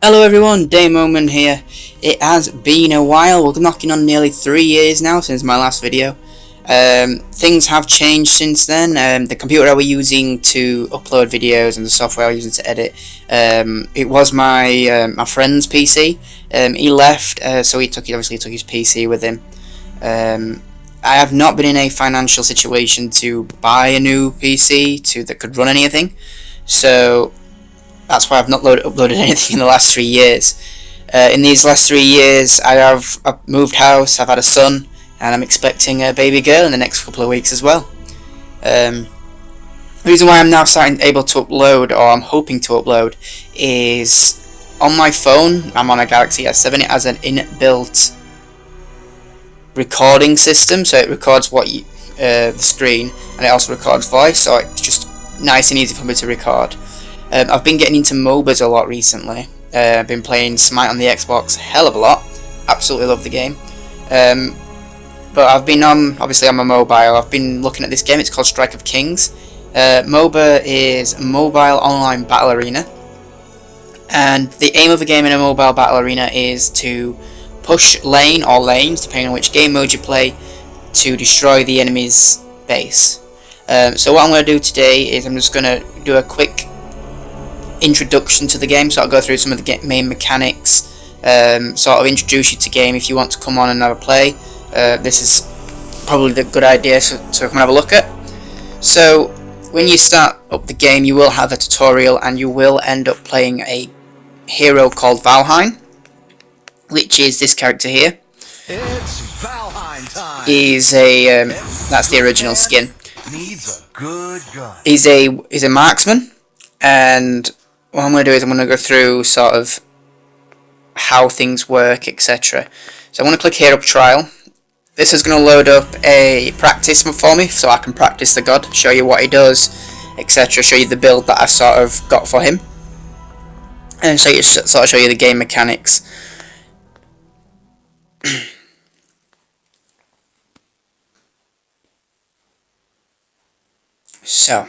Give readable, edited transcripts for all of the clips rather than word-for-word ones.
Hello everyone, Moment here. It has been a while. We're knocking on nearly 3 years now since my last video. Things have changed since then. The computer I was using to upload videos and the software I was using to edit, it was my my friend's PC. He left, so he obviously took his PC with him. I have not been in a financial situation to buy a new PC that could run anything, so that's why I've not uploaded anything in the last 3 years. In these last 3 years, I've moved house, I've had a son, and I'm expecting a baby girl in the next couple of weeks as well. The reason why I'm now able to upload, or I'm hoping to upload, is on my phone. I'm on a Galaxy S7. It has an inbuilt recording system, so it records the screen, and it also records voice, so it's just nice and easy for me to record. I've been getting into Mobas a lot recently. I've been playing Smite on the Xbox a hell of a lot. Absolutely love the game. But I've been obviously on my mobile. I've been looking at this game. It's called Strike of Kings. Moba is mobile online battle arena, and the aim of the game in a mobile battle arena is to push lane or lanes, depending on which game mode you play, to destroy the enemy's base. So what I'm going to do today is I'm just going to do a quick introduction to the game, so I'll go through some of the main mechanics, sort of introduce you to the game if you want to come on and have a play. This is probably the good idea to come and have a look at. So when you start up the game, you will have a tutorial, and you will end up playing a hero called Valheim, which is this character here. It's Valheim time. He's a that's the original skin. Needs a good gun. He's a marksman, and what I'm going to do is I'm going to go through sort of how things work, etc. So I'm going to click here up trial. This is going to load up a practice for me, so I can practice the god, show you what he does, etc. Show you the build that I sort of got for him, and sort of show you the game mechanics. So,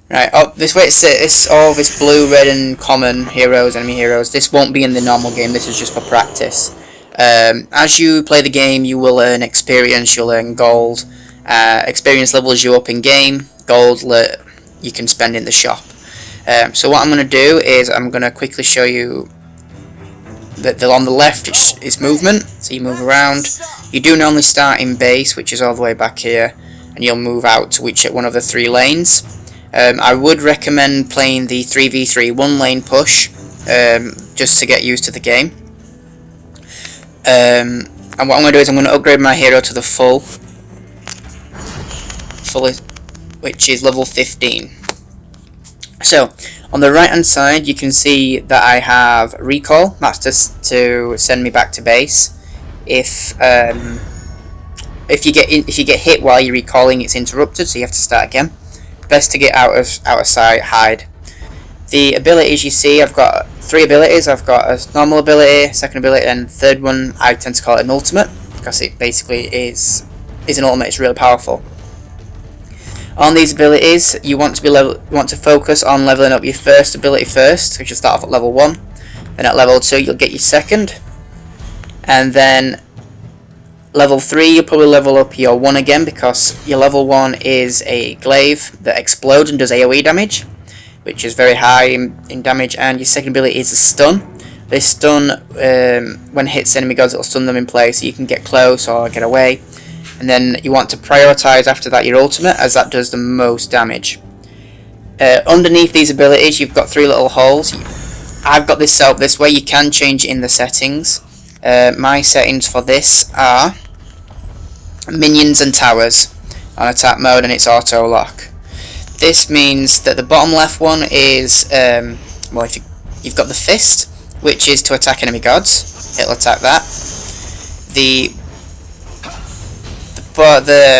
right, this way it's all this blue, red and common heroes, enemy heroes. This won't be in the normal game, this is just for practice. As you play the game, you will earn experience, you'll earn gold. Experience levels you up in game, gold you can spend in the shop. So what I'm going to do is I'm going to quickly show you that on the left is movement, so you move around. You do normally start in base, which is all the way back here, and you'll move out to one of the 3 lanes. I would recommend playing the 3v3 one lane push, just to get used to the game. And what I'm going to do is I'm going to upgrade my hero to the full, which is level 15. So on the right hand side you can see that I have recall. That's just to send me back to base. If you get hit while you're recalling, it's interrupted, so you have to start again. Best to get out of sight, hide. The abilities you see, I've got 3 abilities. I've got a normal ability, second ability, and third one I tend to call it an ultimate, because it basically is an ultimate. It's really powerful. On these abilities, you want to focus on leveling up your first ability first, which will start off at level 1. Then at level 2 you'll get your second, and then level 3 you'll probably level up your 1 again, because your level 1 is a glaive that explodes and does AoE damage, which is very high in damage. And your second ability is a stun. This stun, when it hits enemy gods, it'll stun them in place, so you can get close or get away. And then you want to prioritise after that your ultimate, as that does the most damage. Underneath these abilities you've got 3 little holes. I've got this set up this way. You can change it in the settings. My settings for this are minions and towers on attack mode, and it's auto lock. This means that the bottom left one is well, if you've got the fist, which is to attack enemy gods, it'll attack that. The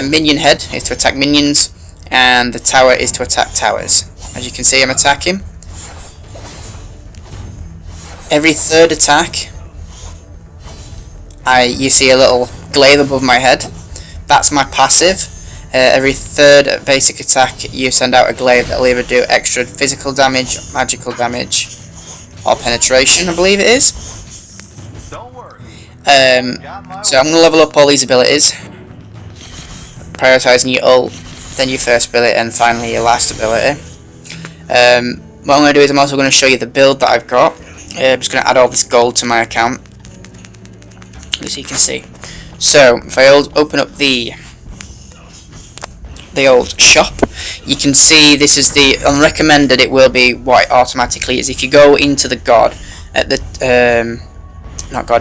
minion head is to attack minions, and the tower is to attack towers. As you can see, I'm attacking. Every third attack, you see a little glaive above my head. That's my passive. Every third basic attack you send out a glaive that will either do extra physical damage, magical damage, or penetration, I believe it is. Don't worry. So I'm going to level up all these abilities, prioritising your ult, then your first ability, and finally your last ability. What I'm going to do is I'm also going to show you the build that I've got. I'm just going to add all this gold to my account, as you can see. So if I open up the old shop, you can see this is the unrecommended. It will be what it automatically is. If you go into the god at the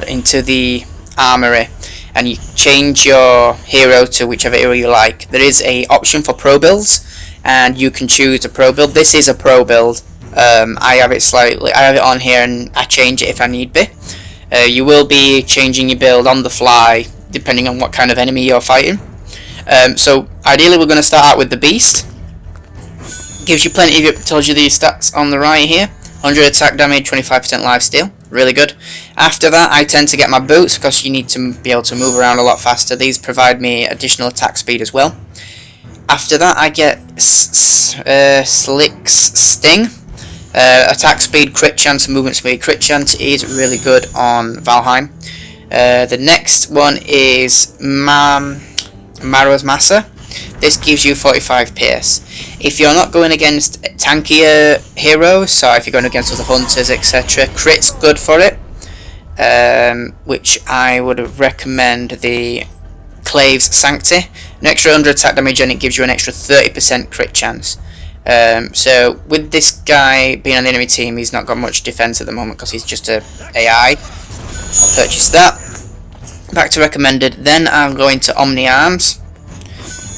into the armory and you change your hero to whichever hero you like, there is a option for pro builds, and you can choose a pro build. This is a pro build. I have it on here, and I change it if I need be. You will be changing your build on the fly depending on what kind of enemy you're fighting. So ideally we're going to start out with the beast. Gives you plenty of, tells you the stats on the right here. 100 attack damage, 25% lifesteal, really good. After that I tend to get my boots, because you need to be able to move around a lot faster. These provide me additional attack speed as well. After that I get Slick's Sting. Attack speed, crit chance, movement speed. Crit chance is really good on Valheim. The next one is Mara's Massa. This gives you 45 pierce. If you're not going against tankier heroes, so if you're going against other hunters, etc., crit's good for it. Which I would recommend the Clave's Sanctity. An extra 100 attack damage, and it gives you an extra 30% crit chance. So with this guy being on the enemy team, he's not got much defense at the moment because he's just a AI. I'll purchase that. Back to recommended. Then I'm going to Omni Arms,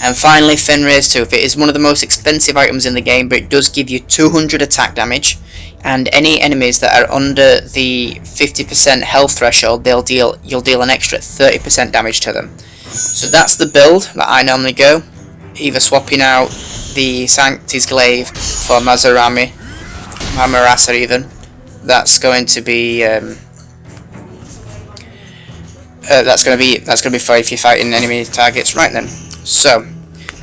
and finally Fenrir's Tooth. It is one of the most expensive items in the game, but it does give you 200 attack damage, and any enemies that are under the 50% health threshold, you'll deal an extra 30% damage to them. So that's the build that I normally go, either swapping out the Sancti's Glaive for Mamarasa even. That's going to be fine if you're fighting enemy targets. Right then, so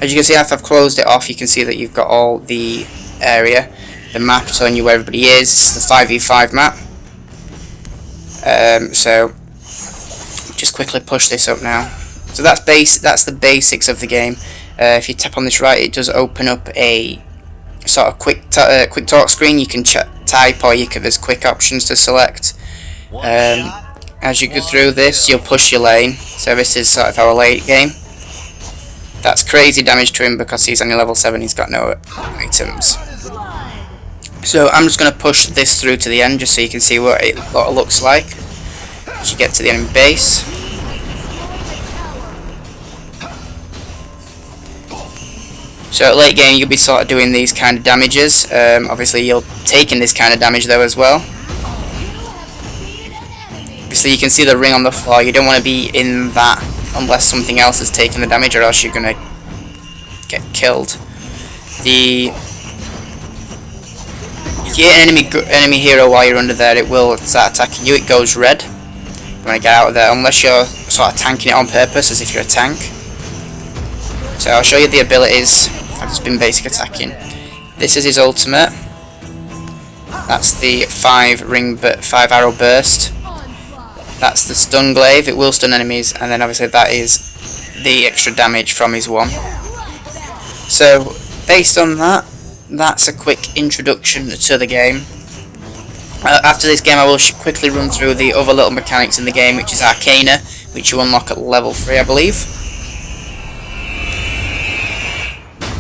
as you can see, after I've closed it off, you can see that you've got all the area, the map telling you where everybody is. This is the 5v5 map. So just quickly push this up now. So that's the basics of the game. If you tap on this right, it does open up a sort of quick talk screen. You can type, or there's quick options to select. As you go through this, you'll push your lane. So this is sort of our late game. That's crazy damage to him because he's only level 7. He's got no items. So I'm just going to push this through to the end, just so you can see what it looks like as you get to the enemy base. So at late game, you'll be sort of doing these kind of damages. Obviously, you're taking this kind of damage though as well. Obviously, you can see the ring on the floor. You don't want to be in that unless something else is taking the damage, or else you're gonna get killed. If you hit an enemy hero while you're under there, it will start attacking you. It goes red. You want to get out of there, unless you're sort of tanking it on purpose, as if you're a tank. So I'll show you the abilities. I've just been basic attacking. This is his ultimate. That's the 5 arrow burst. That's the stun glaive. It will stun enemies, and then obviously that is the extra damage from his one. So based on that, that's a quick introduction to the game. After this game, I will quickly run through the other little mechanics in the game, which is Arcana, which you unlock at level 3, I believe.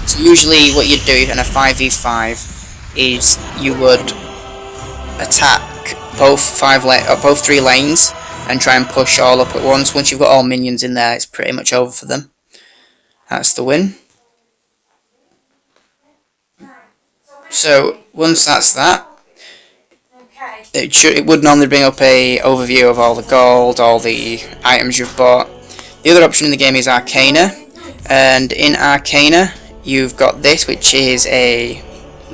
So usually what you'd do in a 5v5 is you would attack both 3 lanes and try and push all up at once. Once you've got all minions in there, it's pretty much over for them. That's the win. So once that's that, it would normally bring up a overview of all the gold, all the items you've bought. The other option in the game is Arcana, and in Arcana you've got this, which is a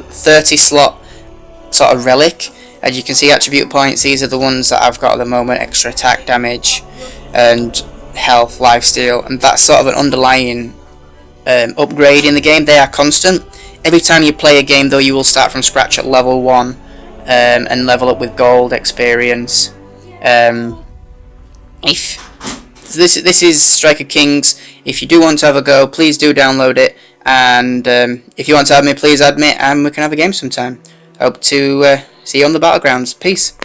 30 slot sort of relic. As you can see, attribute points, these are the ones that I've got at the moment: extra attack damage and health, lifesteal, and that's sort of an underlying upgrade in the game. They are constant. Every time you play a game though, you will start from scratch at level 1 and level up with gold experience. If this is Striker Kings. If you do want to have a go, please do download it, and if you want to add me, please add me, and we can have a game sometime. Hope to see you on the battlegrounds. Peace.